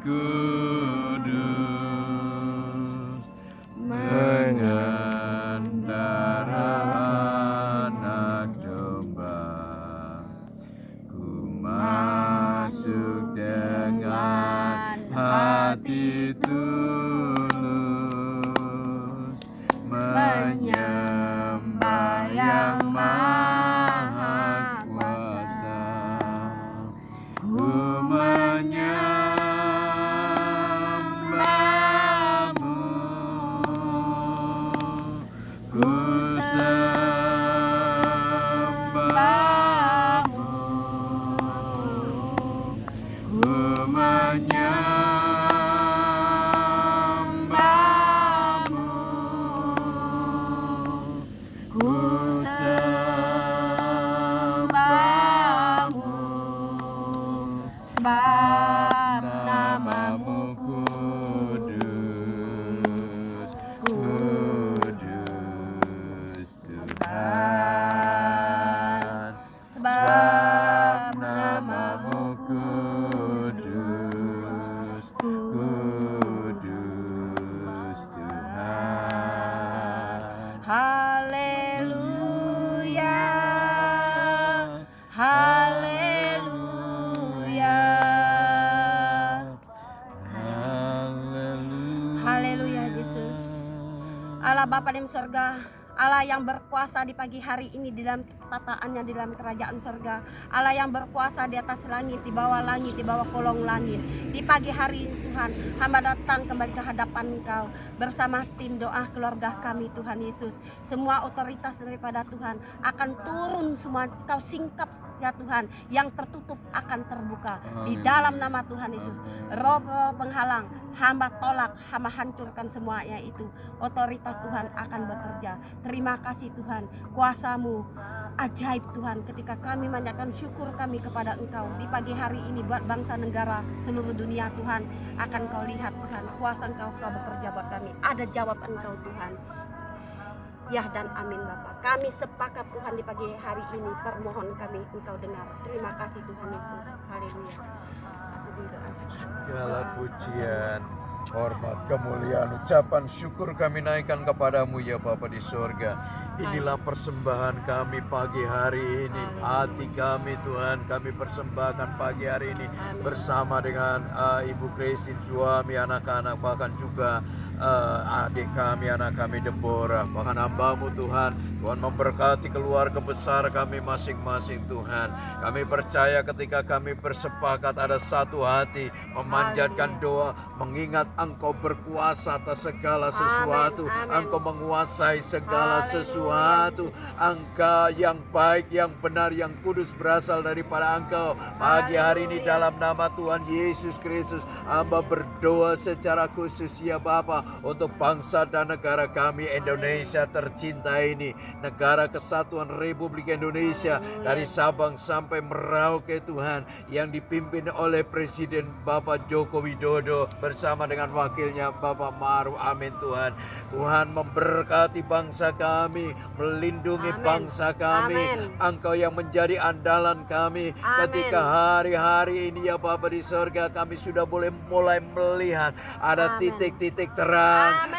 Kudus, dengan darah anak domba, ku masuk dengan hati tulus, menyembah yang maha kuasa. Ku menyembahmu, ku sembahmu, ku menyembahmu, ku sembahmu, sebab namamu kudus, kudus Tuhan. Sebab namamu kudus, kudus Tuhan. Haleluya, haleluya, haleluya Yesus. Allah Bapa di surga, Allah yang berkuasa di pagi hari ini di dalam tataannya di dalam kerajaan surga, Allah yang berkuasa di atas langit, di bawah kolong langit. Di pagi hari Tuhan, hamba datang kembali ke hadapan Engkau bersama tim doa keluarga kami Tuhan Yesus. Semua otoritas daripada Tuhan akan turun semua, Kau singkap ya Tuhan, yang tertutup akan terbuka di dalam nama Tuhan Yesus. Roh-roh penghalang hamba tolak, hamba hancurkan semuanya itu. Otoritas Tuhan akan bekerja. Terima kasih Tuhan, kuasa-Mu ajaib Tuhan, ketika kami menyatakan syukur kami kepada Engkau di pagi hari ini buat bangsa negara seluruh dunia Tuhan. Akan Kau lihat Tuhan, kuasa Engkau bekerja buat kami. Ada jawaban Engkau Tuhan. Ya dan amin Bapak. Kami sepakat Tuhan di pagi hari ini, permohon kami Engkau dengar. Terima kasih Tuhan Yesus. Haleluya. Segala pujian, hormat, kemuliaan, ucapan syukur kami naikkan kepadamu ya Bapa di sorga. Inilah persembahan kami pagi hari ini. Hati kami Tuhan, kami persembahkan pagi hari ini bersama dengan Ibu Christine, suami, anak-anak, bahkan juga adik kami, anak kami Deborah, bahkan hamba-Mu Tuhan. Tuhan memberkati keluarga besar kami masing-masing Tuhan. Kami percaya ketika kami bersepakat ada satu hati, memanjatkan doa, mengingat Engkau berkuasa atas segala sesuatu. Engkau menguasai segala sesuatu. Engkau yang baik, yang benar, yang kudus berasal daripada Engkau. Pagi hari ini dalam nama Tuhan Yesus Kristus, hamba berdoa secara khusus ya Bapa, untuk bangsa dan negara kami Indonesia tercinta ini, negara kesatuan Republik Indonesia, dari Sabang sampai Merauke Tuhan, yang dipimpin oleh Presiden Bapak Joko Widodo bersama dengan wakilnya Bapak Maruf Amin Tuhan. Tuhan memberkati bangsa kami, melindungi bangsa kami. Engkau yang menjadi andalan kami. Ketika hari-hari ini ya Bapa di sorga, kami sudah mulai melihat ada titik-titik terang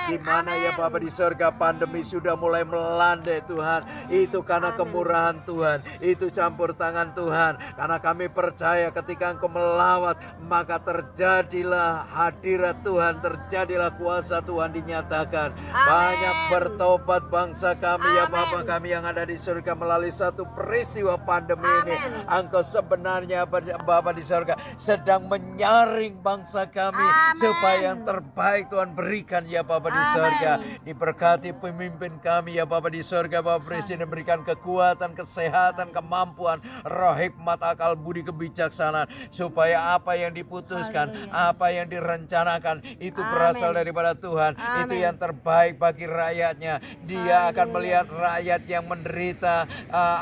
di mana ya Bapa di sorga pandemi sudah mulai melandai Tuhan. Itu karena kemurahan Tuhan, itu campur tangan Tuhan. Karena kami percaya ketika Engkau melawat, maka terjadilah hadirat Tuhan, terjadilah kuasa Tuhan dinyatakan. Banyak bertobat bangsa kami ya Bapa kami yang ada di surga melalui satu peristiwa pandemi ini. Engkau sebenarnya Bapa di surga sedang menyaring bangsa kami supaya yang terbaik Tuhan berikan ya Bapa di surga. Diberkati pemimpin kami ya Bapa di surga. Bapak Presiden berikan kekuatan, kesehatan, kemampuan, roh hikmat, akal budi, kebijaksanaan, supaya apa yang diputuskan, apa yang direncanakan itu berasal daripada Tuhan. Itu yang terbaik bagi rakyatnya. Dia akan melihat rakyat yang menderita,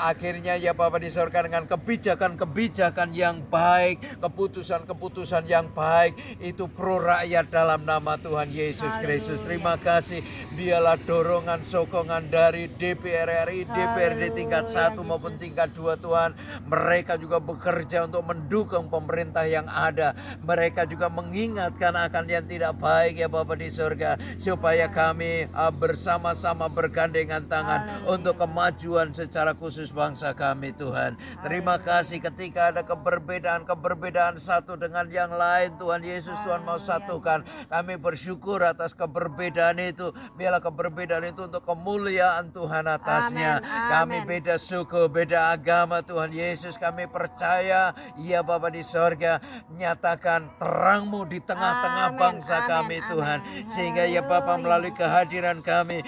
akhirnya ya Bapak di surga dengan kebijakan-kebijakan yang baik, keputusan-keputusan yang baik, itu pro rakyat dalam nama Tuhan Yesus Kristus. Terima kasih. Biarlah dorongan, sokongan dari DPR RI, DPRD tingkat 1 maupun tingkat 2 Tuhan. Mereka juga bekerja untuk mendukung pemerintah yang ada. Mereka juga mengingatkan akan yang tidak baik ya Bapa di surga, supaya kami bersama-sama bergandengan tangan untuk kemajuan secara khusus bangsa kami Tuhan. Terima kasih ketika ada keberbedaan satu dengan yang lain Tuhan Yesus, Tuhan mau satukan. Kami bersyukur atas keberbedaan itu. Biarlah keberbedaan itu untuk kemuliaan Tuhan atasnya. Kami beda suku, beda agama Tuhan Yesus. Kami percaya ya Bapa di sorga, nyatakan terang-Mu di tengah-tengah bangsa kami Tuhan. Sehingga ya Bapa melalui kehadiran kami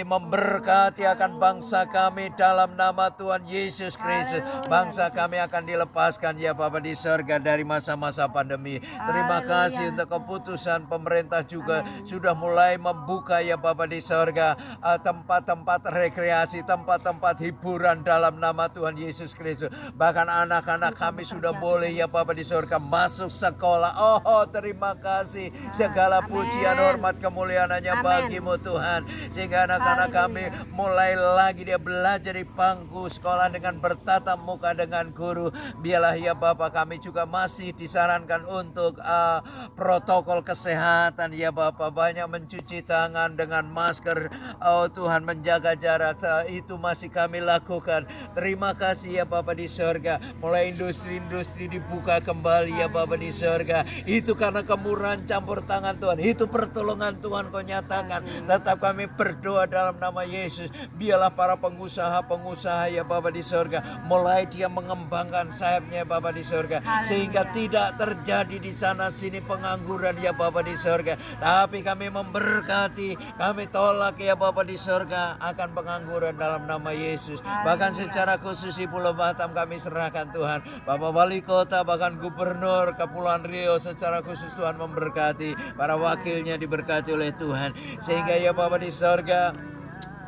memberkati akan bangsa kami dalam nama Tuhan Yesus Kristus. Bangsa kami akan dilepaskan ya Bapa di sorga dari masa-masa pandemi. Terima kasih untuk keputusan pemerintah juga sudah mulai membuka ya Bapa di sorga tempat-tempat rekreasi, tempat-tempat hiburan dalam nama Tuhan Yesus Kristus. Bahkan anak-anak kami sudah boleh ya Bapa di sorga masuk sekolah. Oh terima kasih, segala pujian, hormat, kemuliaan hanya bagi-Mu Tuhan. Sehingga anak-anak kami mulai lagi dia belajar di bangku sekolah dengan bertatap muka dengan guru. Biarlah ya Bapa kami juga masih disarankan untuk protokol kesehatan ya Bapa, banyak mencuci tangan dengan masker. Oh Tuhan, menjaga jarak, itu masih kami lakukan. Terima kasih ya Bapa di sorga. Mulai industri-industri dibuka kembali ya Bapa di sorga. Itu karena kemurahan campur tangan Tuhan, itu pertolongan Tuhan Kau nyatakan. Tetap kami berdoa dalam nama Yesus. Biarlah para pengusaha ya Bapa di sorga, mulai dia mengembangkan sayapnya Bapa di sorga, sehingga tidak terjadi di sana sini pengangguran ya Bapa di sorga. Tapi kami memberkati, kami tolak ya Bapa di sorga akan pengangguran dalam nama Yesus. Bahkan secara khusus di Pulau Batam kami serahkan Tuhan, Bapak Wali Kota, bahkan Gubernur Kepulauan Riau secara khusus Tuhan memberkati, para wakilnya diberkati oleh Tuhan. Sehingga ya Bapa di sorga,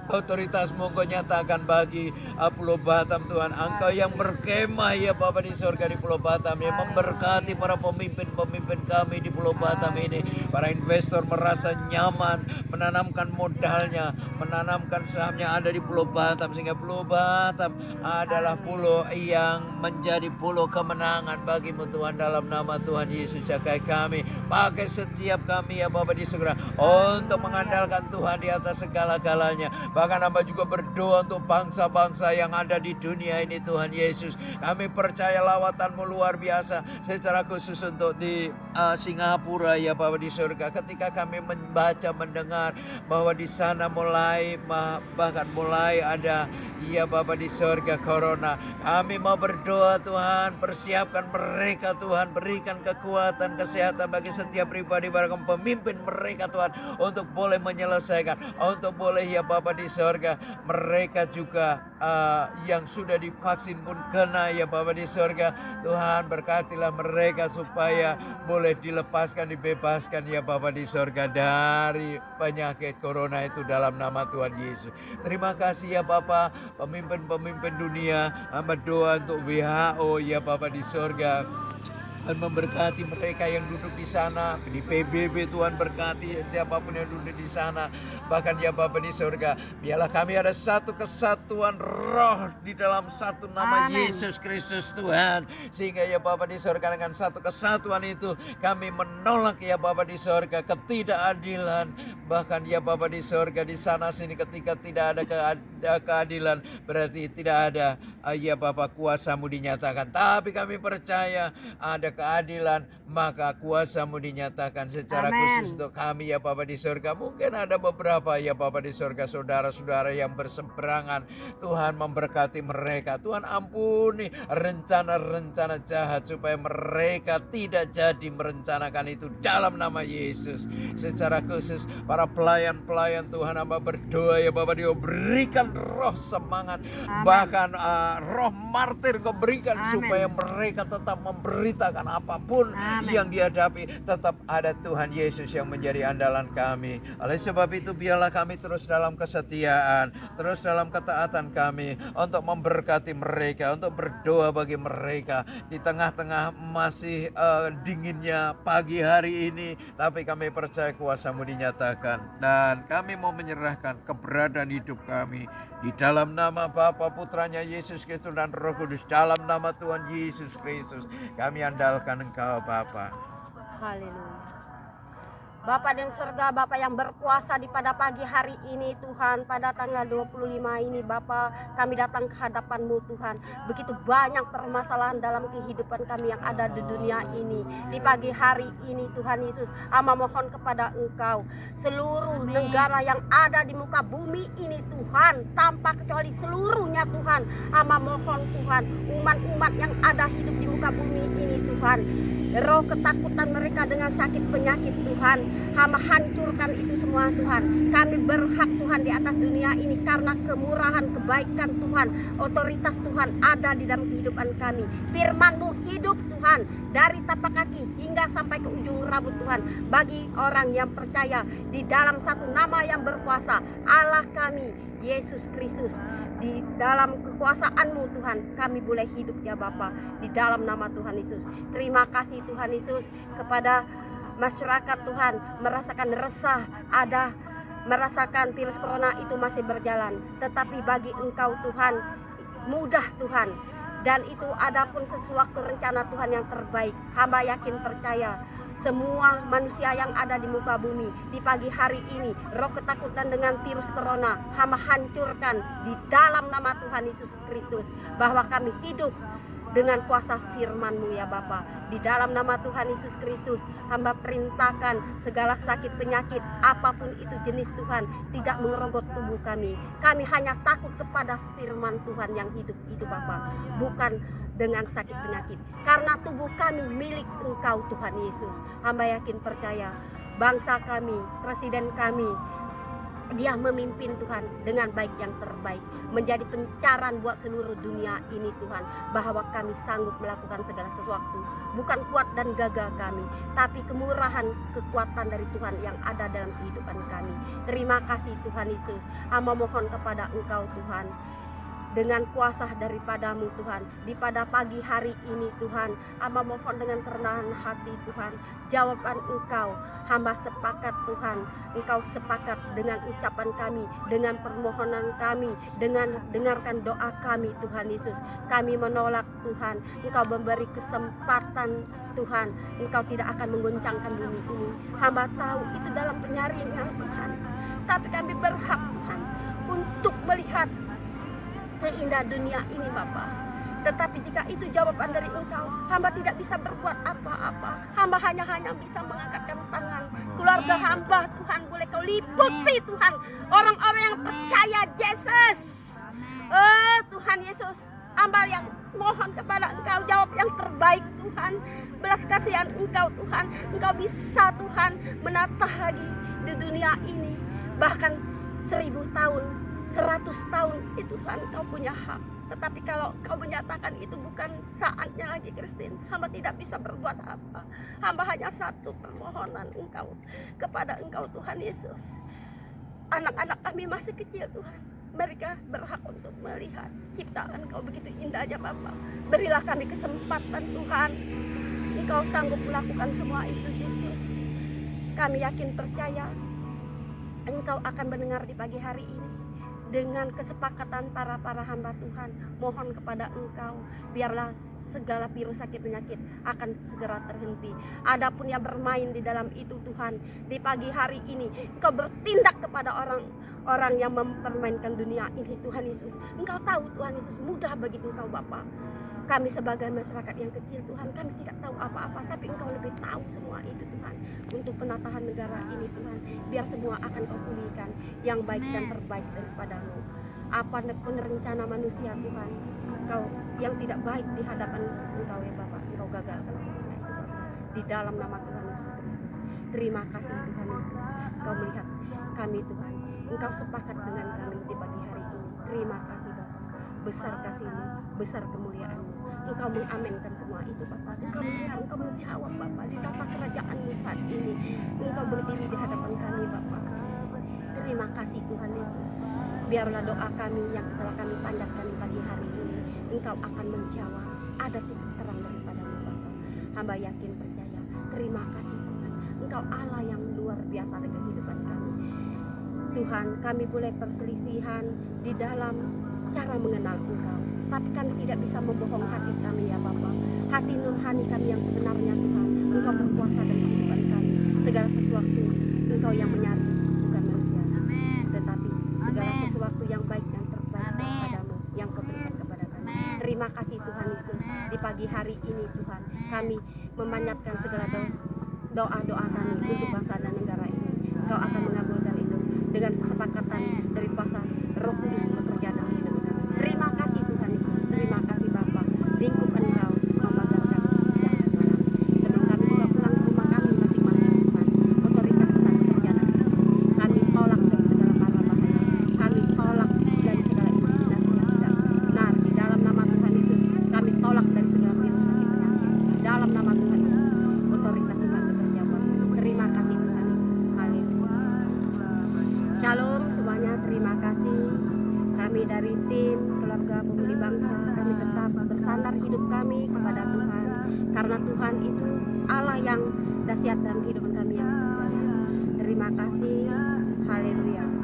otoritas-Mu Kau nyatakan bagi Pulau Batam Tuhan. Engkau yang berkemah ya Bapa di sorga di Pulau Batam, yang memberkati para pemimpin-pemimpin kami di Pulau Batam ini. Para investor merasa nyaman menanamkan modalnya, menanamkan sahamnya ada di Pulau Batam, sehingga Pulau Batam adalah pulau yang menjadi pulau kemenangan bagi-Mu Tuhan. Dalam nama Tuhan Yesus, jagai kami, pakai setiap kami ya Bapa di surga untuk mengandalkan Tuhan di atas segala-galanya. Bahkan hamba juga berdoa untuk bangsa-bangsa yang ada di dunia ini Tuhan Yesus. Kami percaya lawatan-Mu luar biasa, secara khusus untuk di Singapura ya Bapa di surga. Ketika kami membaca, mendengar bahwa di sana bahkan mulai ada ya Bapa di surga corona. Kami mau berdoa Tuhan, persiapkan mereka Tuhan, berikan kekuatan, kesehatan bagi setiap pribadi, bahkan pemimpin mereka Tuhan, untuk boleh menyelesaikan, untuk boleh ya Bapa di sorga, mereka juga yang sudah divaksin pun kena ya Bapa di sorga. Tuhan berkatilah mereka supaya boleh dilepaskan, dibebaskan ya Bapa di sorga dari penyakit corona itu dalam nama Tuhan Yesus. Terima kasih ya Bapa, pemimpin-pemimpin dunia, hamba doa untuk WHO ya Bapa di sorga. Tuhan memberkati mereka yang duduk di sana, di PBB Tuhan berkati siapapun yang duduk di sana. Bahkan ya Bapa di surga, biarlah kami ada satu kesatuan roh di dalam satu nama Yesus Kristus Tuhan. Sehingga ya Bapa di surga, dengan satu kesatuan itu kami menolak ya Bapa di surga ketidakadilan. Bahkan ya Bapa di surga, di sana sini ketika tidak ada keadilan, berarti tidak ada ya Bapa kuasa-Mu dinyatakan. Tapi kami percaya ada keadilan, maka kuasa-Mu dinyatakan secara khusus untuk kami ya Bapa di surga. Mungkin ada beberapa ya Bapa di surga, saudara-saudara yang berseberangan. Tuhan memberkati mereka. Tuhan ampuni rencana-rencana jahat supaya mereka tidak jadi merencanakan itu dalam nama Yesus. Secara khusus para pelayan-pelayan Tuhan, hamba berdoa ya Bapa, Dia berikan roh semangat, bahkan roh martir Kau berikan supaya mereka tetap memberitakan apapun yang dihadapi, tetap ada Tuhan Yesus yang menjadi andalan kami. Oleh sebab itu biarlah kami terus dalam kesetiaan, terus dalam ketaatan kami untuk memberkati mereka, untuk berdoa bagi mereka di tengah-tengah masih dinginnya pagi hari ini. Tapi kami percaya kuasa-Mu dinyatakan, dan kami mau menyerahkan keberadaan hidup kami Di dalam nama Bapa, Putranya Yesus Kristus dan Roh Kudus, dalam nama Tuhan Yesus Kristus, kami andalkan Engkau Bapa. Haleluya. Bapa di surga, Bapa yang berkuasa di pada pagi hari ini Tuhan, pada tanggal 25 ini Bapa, kami datang ke hadapan-Mu Tuhan. Begitu banyak permasalahan dalam kehidupan kami yang ada di dunia ini. Di pagi hari ini Tuhan Yesus, hamba mohon kepada Engkau, seluruh negara yang ada di muka bumi ini Tuhan, tanpa kecuali seluruhnya Tuhan, hamba mohon Tuhan, umat-umat yang ada hidup di muka bumi ini Tuhan, roh ketakutan mereka dengan sakit penyakit Tuhan, hamba hancurkan itu semua Tuhan. Kami berhak Tuhan di atas dunia ini karena kemurahan, kebaikan Tuhan, otoritas Tuhan ada di dalam kehidupan kami. Firman-Mu hidup Tuhan, dari tapak kaki hingga sampai ke ujung rambut Tuhan. Bagi orang yang percaya di dalam satu nama yang berkuasa, Allah kami Yesus Kristus, di dalam kekuasaan-Mu Tuhan, kami boleh hidup ya Bapa, di dalam nama Tuhan Yesus. Terima kasih Tuhan Yesus kepada masyarakat Tuhan, merasakan resah, ada merasakan virus corona itu masih berjalan, tetapi bagi Engkau Tuhan mudah Tuhan, dan itu adapun sesuatu rencana Tuhan yang terbaik. Hamba yakin percaya semua manusia yang ada di muka bumi di pagi hari ini, roh ketakutan dengan virus corona, hamba hancurkan di dalam nama Tuhan Yesus Kristus, bahwa kami hidup dengan kuasa firman-Mu ya Bapa. Di dalam nama Tuhan Yesus Kristus, hamba perintahkan segala sakit penyakit apapun itu jenis Tuhan tidak mengerogot tubuh kami. Kami hanya takut kepada firman Tuhan yang hidup itu Bapa, bukan dengan sakit penyakit, karena tubuh kami milik Engkau Tuhan Yesus. Hamba yakin percaya bangsa kami, presiden kami, dia memimpin Tuhan dengan baik yang terbaik, menjadi pencaran buat seluruh dunia ini Tuhan, bahwa kami sanggup melakukan segala sesuatu, bukan kuat dan gagah kami, tapi kemurahan, kekuatan dari Tuhan yang ada dalam kehidupan kami. Terima kasih Tuhan Yesus. Hamba mohon kepada Engkau Tuhan, dengan kuasa daripada-Mu Tuhan, di pada pagi hari ini Tuhan, hamba mohon dengan kerendahan hati Tuhan, jawaban Engkau, hamba sepakat Tuhan, Engkau sepakat dengan ucapan kami, dengan permohonan kami, dengan dengarkan doa kami Tuhan Yesus. Kami menolak Tuhan, Engkau memberi kesempatan Tuhan, Engkau tidak akan menggoncangkan bumi ini. Hamba tahu itu dalam penyaringan Tuhan, tapi kami berhak Tuhan untuk melihat keindah dunia ini Bapa. Tetapi jika itu jawaban dari Engkau, hamba tidak bisa berbuat apa-apa. Hamba hanya bisa mengangkatkan tangan. Keluarga hamba Tuhan, boleh Kau liputi Tuhan orang-orang yang percaya Yesus. Tuhan Yesus, hamba yang mohon kepada Engkau jawab yang terbaik Tuhan. Belas kasihan Engkau Tuhan, Engkau bisa Tuhan menatah lagi di dunia ini. Bahkan 1000 tahun, 100 tahun itu Tuhan Engkau punya hak. Tetapi kalau Engkau menyatakan itu bukan saatnya lagi Kristin, hamba tidak bisa berbuat apa. Hamba hanya satu permohonan Engkau kepada Engkau Tuhan Yesus. Anak-anak kami masih kecil Tuhan, mereka berhak untuk melihat ciptaan Engkau begitu indahnya Bapa. Berilah kami kesempatan Tuhan, Engkau sanggup melakukan semua itu Yesus. Kami yakin percaya Engkau akan mendengar di pagi hari ini. Dengan kesepakatan para hamba Tuhan, mohon kepada Engkau, biarlah segala virus sakit penyakit akan segera terhenti. Adapun yang bermain di dalam itu Tuhan, di pagi hari ini Engkau bertindak kepada orang yang mempermainkan dunia ini Tuhan Yesus. Engkau tahu Tuhan Yesus, mudah bagi Engkau Bapa. Kami sebagai masyarakat yang kecil Tuhan, kami tidak tahu apa-apa, tapi Engkau lebih tahu semua itu Tuhan. Untuk penatahan negara ini Tuhan, biar semua akan Kau pulihkan yang baik dan terbaik daripada-Mu. Apapun rencana manusia Tuhan, Engkau yang tidak baik di hadapan Engkau ya Bapak, Engkau gagalkan semuanya itu Bapak. Di dalam nama Tuhan Yesus Kristus. Terima kasih Tuhan Yesus, Engkau melihat kami Tuhan, Engkau sepakat dengan kami di pagi hari ini. Terima kasih Bapak, besar kasih-Mu, besar kemuliaan-Mu. Engkau mengaminkan semua itu Bapak. Engkau melihat, Engkau menjawab Bapak di tata kerajaan-Mu saat ini. Engkau berdiri di hadapan kami Bapak. Terima kasih Tuhan Yesus. Biarlah doa kami yang telah kami panjatkan pagi hari ini, Engkau akan menjawab. Ada titik terang daripada-Mu Bapak. Hamba yakin percaya. Terima kasih Tuhan, Engkau Allah yang luar biasa di kehidupan kami. Tuhan, kami boleh perselisihan di dalam cara mengenal Engkau, tapi kami tidak bisa membohong hati kami ya Bapa. Hati nurhani kami yang sebenarnya Tuhan, Engkau berkuasa dalam kehidupan kami. Segala sesuatu Engkau yang menyatu, bukan manusia. Tetapi segala sesuatu yang baik dan terbaik kepadamu yang Kau berikan kepada kami. Terima kasih Tuhan Yesus. Di pagi hari ini Tuhan, kami memanjatkan segala doa-doa kami untuk bangsa dan negara ini. Engkau akan mengabulkan itu dengan kesepakatan dari kuasa Roh Kudus bekerja dalam hidup kami. Terima kasih Tuhan Yesus. Terima kasih Bapa. Lingkup Engkau membanggakan siang dan malam. Sebelum kami juga pulang ke rumah kami masing-masing Tuhan, otoritas Tuhan bekerja dalam hidup kami. Kami tolak dari segala mara bahaya. Kami tolak dari segala intimidasi yang tidak benar. Di dalam nama Tuhan Yesus, kami tolak dari segala virus sakit penyakit. Di dalam nama Tuhan Yesus, otoritas Tuhan bekerja buat kami. Terima kasih Tuhan Yesus. Haleluya. Shalom semuanya, terima kasih. Kami dari tim keluarga pemuli bangsa, kami tetap bersandar hidup kami kepada Tuhan, karena Tuhan itu Allah yang dahsyat dalam kehidupan kami yang berjaya. Terima kasih. Haleluya.